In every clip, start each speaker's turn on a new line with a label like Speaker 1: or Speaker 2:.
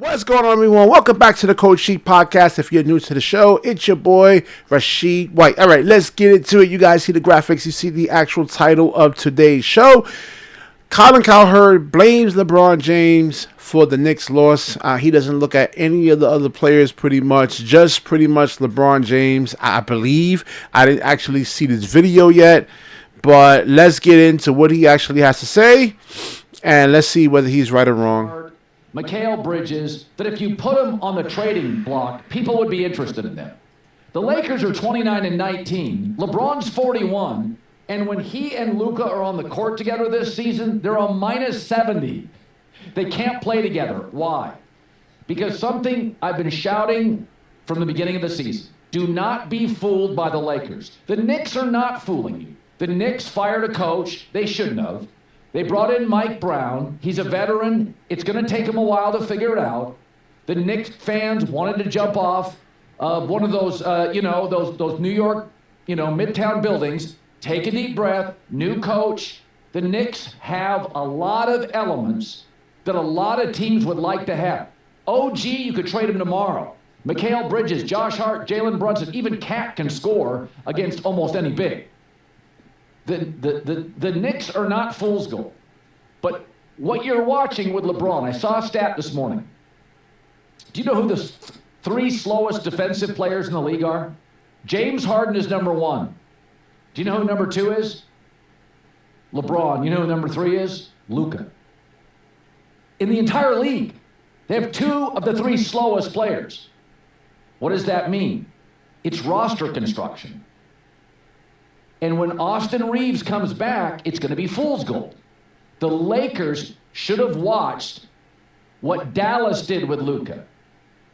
Speaker 1: What's going on, everyone? Welcome back to the Cold Sheet Podcast. If you're new to the show, it's your boy, Rashid White. All right, let's get into it. You guys see the graphics. You see the actual title of today's show. Colin Cowherd blames LeBron James for the Knicks' loss. He doesn't look at any of the other players pretty much. Just pretty much LeBron James, I believe. I didn't actually see this video yet. But let's get into what he actually has to say. And let's see whether he's right or wrong.
Speaker 2: Mikal Bridges, that if you put them on the trading block, people would be interested in them. The Lakers are 29-19. LeBron's 41. And when he and Luka are on the court together this season, they're on minus 70. They can't play together. Why? Because something I've been shouting from the beginning of the season. Do not be fooled by the Lakers. The Knicks are not fooling you. The Knicks fired a coach they shouldn't have. They brought in Mike Brown. He's a veteran. It's going to take him a while to figure it out. The Knicks fans wanted to jump off one of those, those New York, Midtown buildings. Take a deep breath. New coach. The Knicks have a lot of elements that a lot of teams would like to have. OG, you could trade him tomorrow. Mikal Bridges, Josh Hart, Jalen Brunson, even Cat can score against almost any big. The Knicks are not fool's gold. But what you're watching with LeBron, I saw a stat this morning. Do you know who the three slowest defensive players in the league are? James Harden is number one. Do you know who number two is? LeBron. You know who number three is? Luka. In the entire league, they have two of the three slowest players. What does that mean? It's roster construction. And when Austin Reeves comes back, it's going to be fool's gold. The Lakers should have watched what Dallas did with Luka.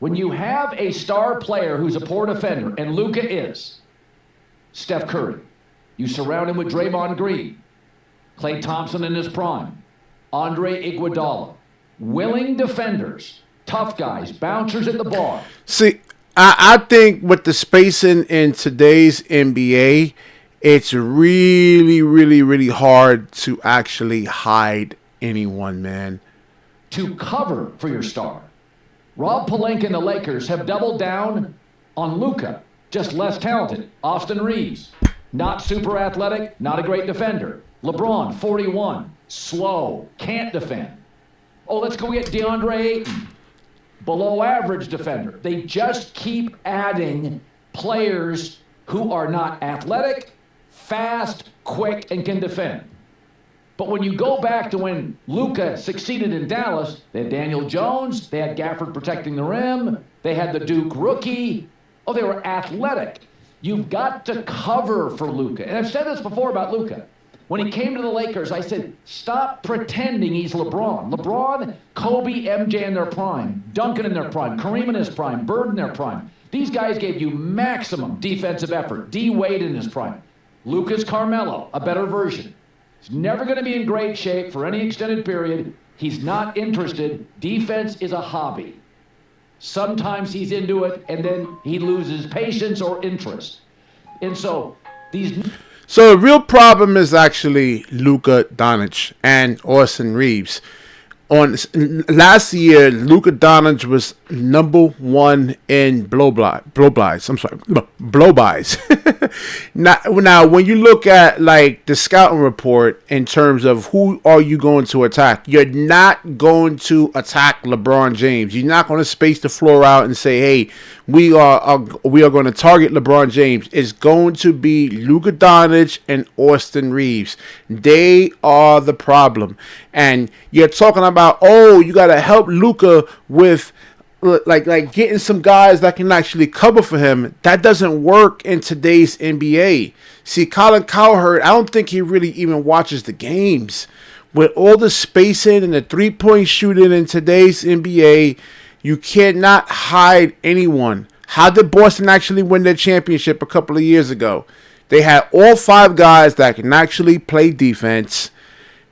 Speaker 2: When you have a star player who's a poor defender, and Luka is, Steph Curry, you surround him with Draymond Green, Klay Thompson in his prime, Andre Iguodala, willing defenders, tough guys, bouncers at the bar.
Speaker 1: See, I think with the spacing in today's NBA, it's really, really, really hard to actually hide anyone, man.
Speaker 2: To cover for your star. Rob Pelinka and the Lakers have doubled down on Luka, just less talented. Austin Reeves, not super athletic, not a great defender. LeBron, 41, slow, can't defend. Oh, let's go get DeAndre Ayton, below average defender. They just keep adding players who are not athletic, fast, quick, and can defend. But when you go back to when Luka succeeded in Dallas, they had Daniel Jones, they had Gafford protecting the rim, they had the Duke rookie. Oh, they were athletic. You've got to cover for Luka. And I've said this before about Luka. When he came to the Lakers, I said, stop pretending he's LeBron. LeBron, Kobe, MJ in their prime, Duncan in their prime, Kareem in his prime, Bird in their prime. These guys gave you maximum defensive effort. D. Wade in his prime. Luka's Carmelo, a better version. He's never going to be in great shape for any extended period. He's not interested. Defense is a hobby. Sometimes he's into it, and then he loses patience or interest. And so
Speaker 1: So the real problem is actually Luka Doncic and Austin Reeves. Last year, Luka Doncic was number one in blow-bys. Now, when you look at like the scouting report in terms of who are you going to attack, you're not going to attack LeBron James. You're not going to space the floor out and say, "Hey, we are going to target LeBron James." It's going to be Luka Doncic and Austin Reeves. They are the problem, and you're talking about, oh, you got to help Luka with like getting some guys that can actually cover for him. That doesn't work in today's NBA. See, Colin Cowherd, I don't think he really even watches the games. With all the spacing and the three-point shooting in today's NBA, you cannot hide anyone. How did Boston actually win their championship a couple of years ago? They had all five guys that can actually play defense.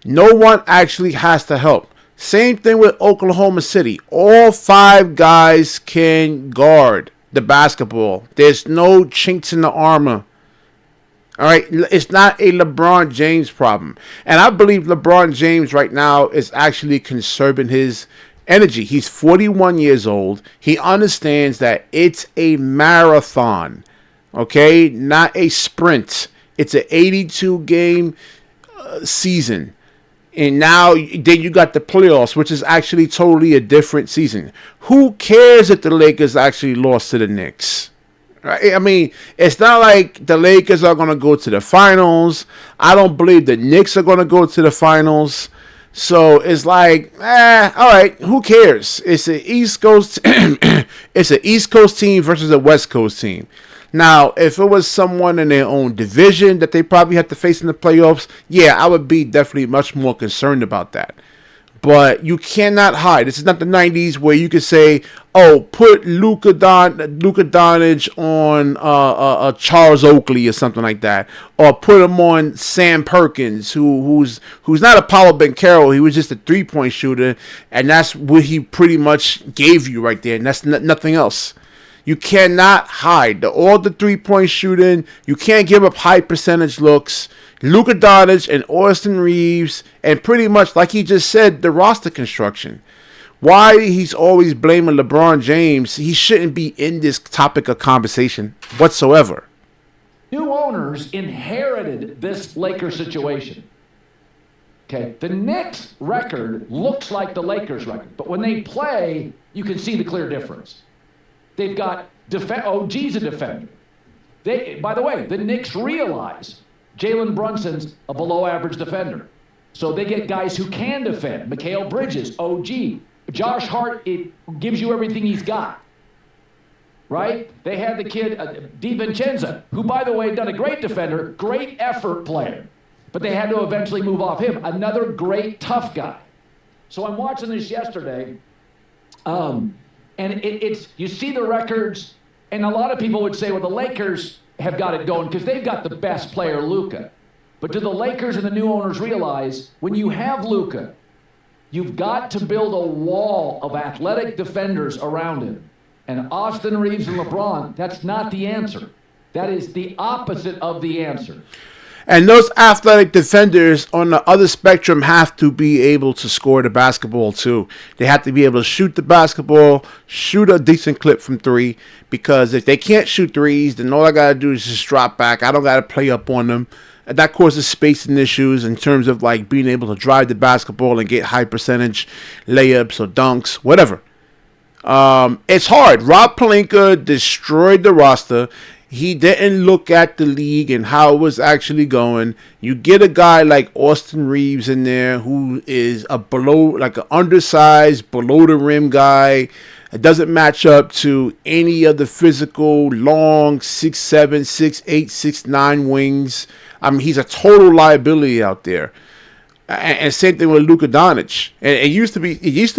Speaker 1: No one actually has to help. Same thing with Oklahoma City. All five guys can guard the basketball. There's no chinks in the armor. All right, it's not a LeBron James problem. And I believe LeBron James right now is actually conserving his energy. He's 41 years old. He understands that it's a marathon, okay, not a sprint. It's an 82 game season. And now then you got the playoffs, which is actually totally a different season. Who cares if the Lakers actually lost to the Knicks? Right? I mean, it's not like the Lakers are going to go to the finals. I don't believe the Knicks are going to go to the finals. So it's like, all right, who cares? It's an East Coast it's an East Coast team versus a West Coast team. Now, if it was someone in their own division that they probably have to face in the playoffs, yeah, I would be definitely much more concerned about that. But you cannot hide. This is not the 90s where you could say, oh, put Luka Doncic on Charles Oakley or something like that. Or put him on Sam Perkins, who's not a Paolo Banchero. He was just a three-point shooter. And that's what he pretty much gave you right there. And that's nothing else. You cannot hide all the three-point shooting. You can't give up high percentage looks. Luka Doncic and Austin Reeves, and pretty much, like he just said, the roster construction. Why he's always blaming LeBron James, he shouldn't be in this topic of conversation whatsoever.
Speaker 2: New owners inherited this Lakers situation. Okay, the Knicks record looks like the Lakers record, but when they play, you can see the clear difference. They've got OG's a defender. By the way, the Knicks realize Jalen Brunson's a below-average defender. So they get guys who can defend. Mikal Bridges, OG. Josh Hart, it gives you everything he's got. Right? They had the kid, DiVincenzo, who, by the way, done a great defender, great effort player. But they had to eventually move off him. Another great tough guy. So I'm watching this yesterday, and it's you see the records, and a lot of people would say, well, the Lakers have got it going because they've got the best player, Luka. But do the Lakers and the new owners realize when you have Luka, you've got to build a wall of athletic defenders around him. And Austin Reeves and LeBron, that's not the answer. That is the opposite of the answer.
Speaker 1: And those athletic defenders on the other spectrum have to be able to score the basketball too. They have to be able to shoot the basketball, shoot a decent clip from three. Because if they can't shoot threes, then all I got to do is just drop back. I don't got to play up on them. And that causes spacing issues in terms of like being able to drive the basketball and get high percentage layups or dunks, whatever. It's hard. Rob Pelinka destroyed the roster. He didn't look at the league and how it was actually going. You get a guy like Austin Reeves in there who is an undersized, below the rim guy. It doesn't match up to any of the physical, long 6'7", 6'8", 6'9" wings. I mean, he's a total liability out there. And same thing with Luka Doncic. And it used to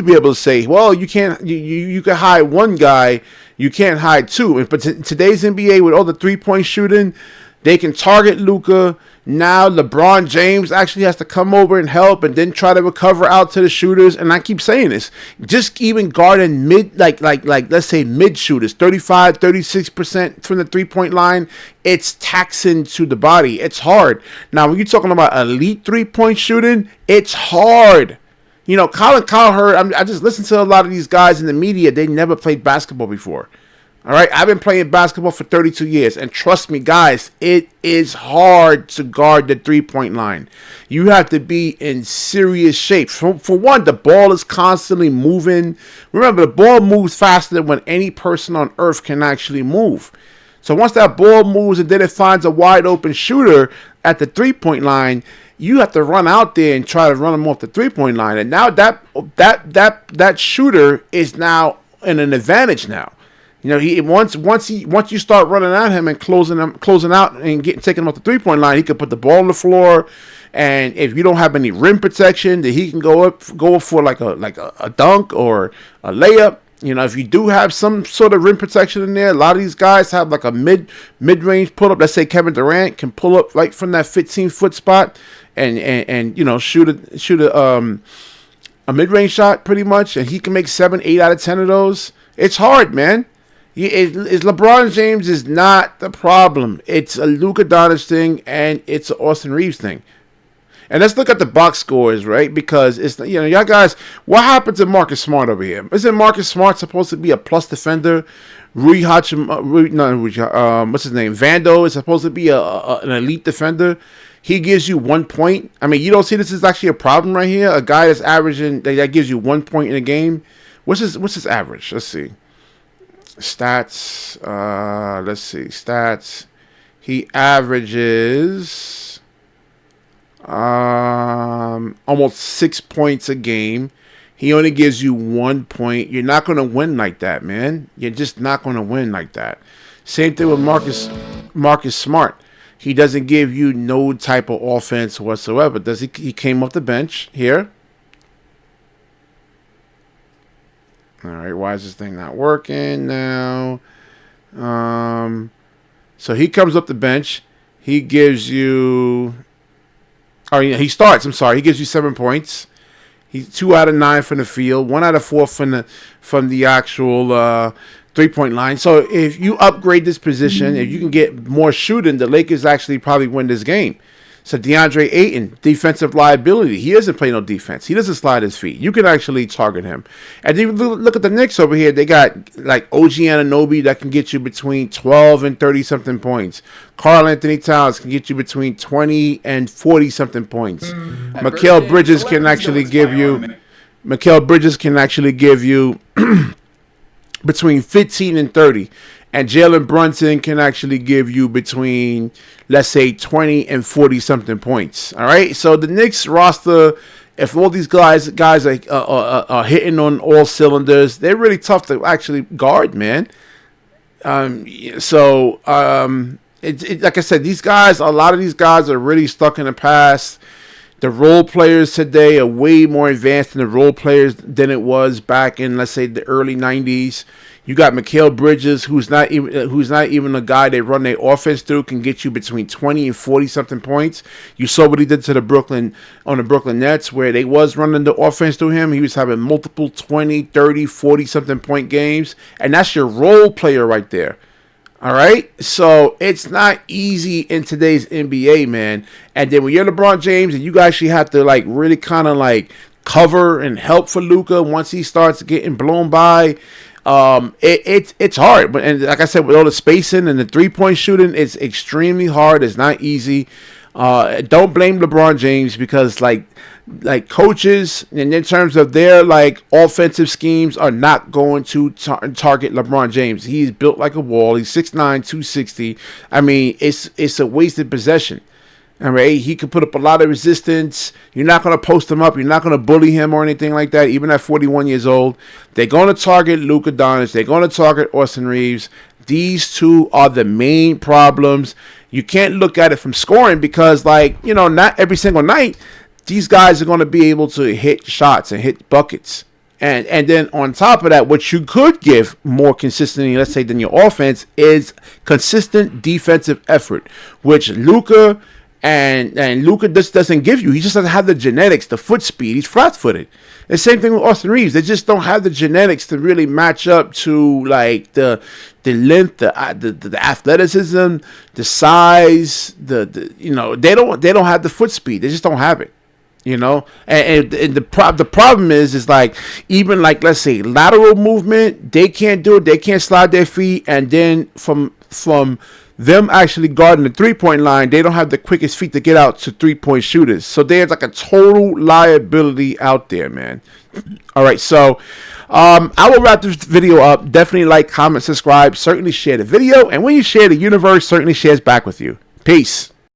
Speaker 1: be able to say, well, you can't you can hide one guy, you can't hide two. But today's NBA with all the 3-point shooting, they can target Luka. Now LeBron James actually has to come over and help and then try to recover out to the shooters. And I keep saying this, just even guarding mid, like let's say mid shooters, 35, 36% from the 3-point line, it's taxing to the body. It's hard. Now, when you're talking about elite 3-point shooting, it's hard. You know, Colin Cowherd, I just listen to a lot of these guys in the media. They never played basketball before. All right, I've been playing basketball for 32 years, and trust me, guys, it is hard to guard the 3-point line. You have to be in serious shape. For one, the ball is constantly moving. Remember, the ball moves faster than when any person on earth can actually move. So once that ball moves and then it finds a wide open shooter at the 3-point line, you have to run out there and try to run him off the 3-point line. And now that shooter is now in an advantage now. You know, once you start running at him and closing out and taking him off the 3-point line, he can put the ball on the floor, and if you don't have any rim protection, then he can go for like a dunk or a layup. You know, if you do have some sort of rim protection in there, a lot of these guys have like a mid-range pull up. Let's say Kevin Durant can pull up right from that 15-foot spot and you know shoot a mid-range shot pretty much, and he can make 7, 8 out of 10 of those. It's hard, man. LeBron James is not the problem. It's a Luka Doncic thing, and it's an Austin Reeves thing. And let's look at the box scores, right? Because it's, y'all guys, what happened to Marcus Smart over here? Isn't Marcus Smart supposed to be a plus defender? What's his name? Vando is supposed to be an elite defender. He gives you 1 point. I mean, you don't see this is actually a problem right here. A guy that's averaging that gives you 1 point in a game. What's his average? Let's see. Stats. Let's see. Stats. He averages almost 6 points a game. He only gives you 1 point. You're not going to win like that, man. You're just not going to win like that. Same thing with Marcus Smart. He doesn't give you no type of offense whatsoever. Does he? He came off the bench here. All right, why is this thing not working now? So he comes up the bench. He gives you... Oh, yeah, he starts. I'm sorry. He gives you 7 points. He's 2 out of 9 from the field, 1 out of 4 from the actual 3-point line. So if you upgrade this position, if you can get more shooting, the Lakers actually probably win this game. So DeAndre Ayton, defensive liability. He doesn't play no defense. He doesn't slide his feet. You can actually target him. And then look at the Knicks over here. They got like OG Anunoby that can get you between 12 and 30-something points. Karl Anthony Towns can get you between 20 and 40-something points. Mikal Bridges can actually give you between 15 and 30. And Jalen Brunson can actually give you between, let's say, 20 and 40-something points. All right? So the Knicks roster, if all these guys are hitting on all cylinders, they're really tough to actually guard, man. Like I said, a lot of these guys are really stuck in the past. The role players today are way more advanced than the role players than it was back in, let's say, the early 90s. You got Mikal Bridges, who's not even a guy they run their offense through, can get you between 20 and 40-something points. You saw what he did to the Brooklyn Nets, where they was running the offense through him. He was having multiple 20, 30, 40-something point games, and that's your role player right there. All right? So it's not easy in today's NBA, man. And then when you're LeBron James and you actually have to like really kind of like cover and help for Luka once he starts getting blown by, it's hard. But and like I said, with all the spacing and the 3-point shooting, it's extremely hard. It's not easy. Don't blame LeBron James because like coaches, and in terms of their like offensive schemes, are not going to target LeBron James. He's built like a wall. He's 6'9", 260. I mean, it's a wasted possession. All right, he could put up a lot of resistance. You're not going to post him up. You're not going to bully him or anything like that, even at 41 years old. They're going to target Luka Doncic. They're going to target Austin Reeves. These two are the main problems. You can't look at it from scoring because, not every single night, these guys are going to be able to hit shots and hit buckets. And then on top of that, what you could give more consistently, let's say, than your offense is consistent defensive effort, which Luka... And Luka just doesn't give you. He just doesn't have the genetics, the foot speed. He's flat-footed. The same thing with Austin Reeves. They just don't have the genetics to really match up to like the length, the athleticism, the size. They don't have the foot speed. They just don't have it. And the problem is like even like let's say lateral movement. They can't do it. They can't slide their feet, and then from them actually guarding the 3-point line, they don't have the quickest feet to get out to 3-point shooters. So there's like a total liability out there, man. All right, so I will wrap this video up. Definitely like, comment, subscribe. Certainly share the video. And when you share, the universe certainly shares back with you. Peace.